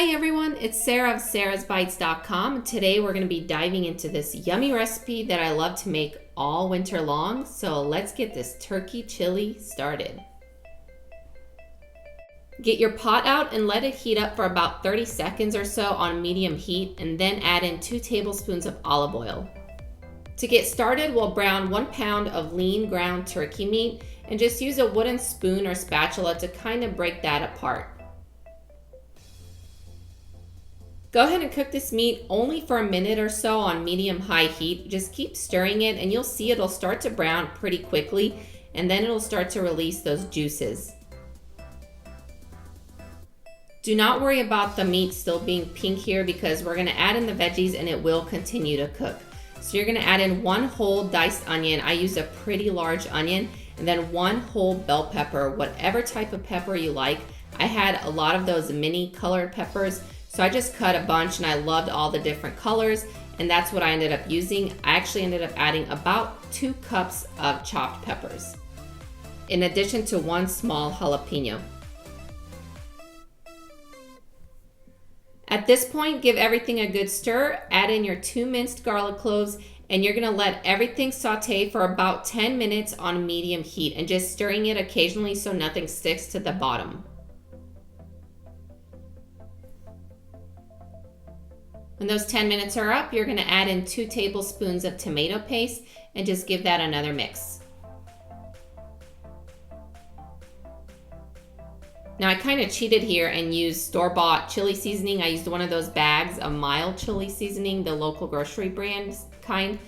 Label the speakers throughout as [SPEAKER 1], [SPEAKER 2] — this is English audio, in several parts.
[SPEAKER 1] Hi everyone, it's Sarah of sarasbites.com. Today we're going to be diving into this yummy recipe that I love to make all winter long. So let's get this turkey chili started. Get your pot out and let it heat up for about 30 seconds or so on medium heat, and then add in 2 tablespoons of olive oil. To get started, we'll brown 1 pound of lean ground turkey meat and just use a wooden spoon or spatula to kind of break that apart. Go ahead and cook this meat only for a minute or so on medium-high heat. Just keep stirring it and you'll see it'll start to brown pretty quickly, and then it'll start to release those juices. Do not worry about the meat still being pink here because we're going to add in the veggies and it will continue to cook. So you're going to add in 1 whole diced onion. I used a pretty large onion, and then 1 whole bell pepper, whatever type of pepper you like. I had a lot of those mini colored peppers, so I just cut a bunch and I loved all the different colors, and that's what I ended up using. I actually ended up adding about 2 cups of chopped peppers, in addition to 1 small jalapeno. At this point, give everything a good stir, add in your 2 minced garlic cloves, and you're gonna let everything saute for about 10 minutes on medium heat and just stirring it occasionally so nothing sticks to the bottom. When those 10 minutes are up, you're gonna add in 2 tablespoons of tomato paste and just give that another mix. Now I kind of cheated here and used store-bought chili seasoning. I used one of those bags of mild chili seasoning, the local grocery brand kind.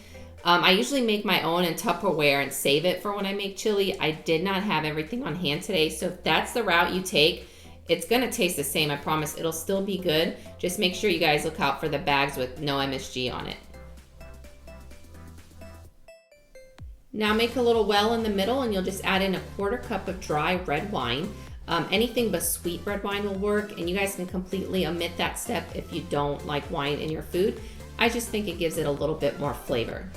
[SPEAKER 1] I usually make my own in Tupperware and save it for when I make chili. I did not have everything on hand today, so if that's the route you take, it's gonna taste the same, I promise. It'll still be good. Just make sure you guys look out for the bags with no MSG on it. Now make a little well in the middle and you'll just add in a 1/4 cup of dry red wine. Anything but sweet red wine will work, and you guys can completely omit that step if you don't like wine in your food. I just think it gives it a little bit more flavor.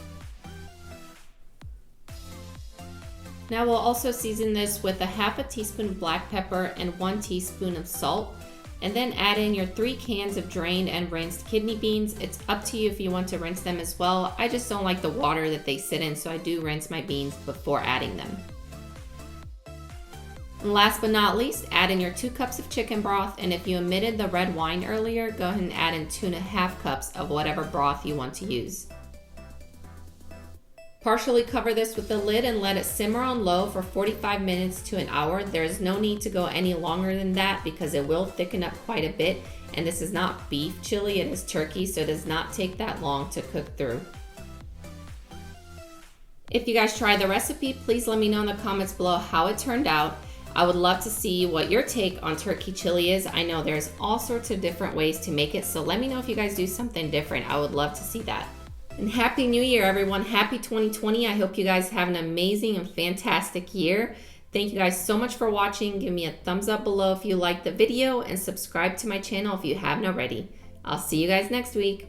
[SPEAKER 1] Now we'll also season this with a 1/2 teaspoon of black pepper and 1 teaspoon of salt, and then add in your 3 cans of drained and rinsed kidney beans. It's up to you if you want to rinse them as well. I just don't like the water that they sit in, so I do rinse my beans before adding them. And last but not least, add in your 2 cups of chicken broth, and if you omitted the red wine earlier, go ahead and add in 2.5 cups of whatever broth you want to use. Partially cover this with the lid and let it simmer on low for 45 minutes to an hour. There's no need to go any longer than that because it will thicken up quite a bit, and this is not beef chili, it is turkey, so it does not take that long to cook through. If you guys try the recipe, please let me know in the comments below how it turned out. I would love to see what your take on turkey chili is. I know there's all sorts of different ways to make it, so let me know if you guys do something different. I would love to see that. And Happy New Year, everyone. Happy 2020. I hope you guys have an amazing and fantastic year. Thank you guys so much for watching. Give me a thumbs up below if you liked the video and subscribe to my channel if you haven't already. I'll see you guys next week.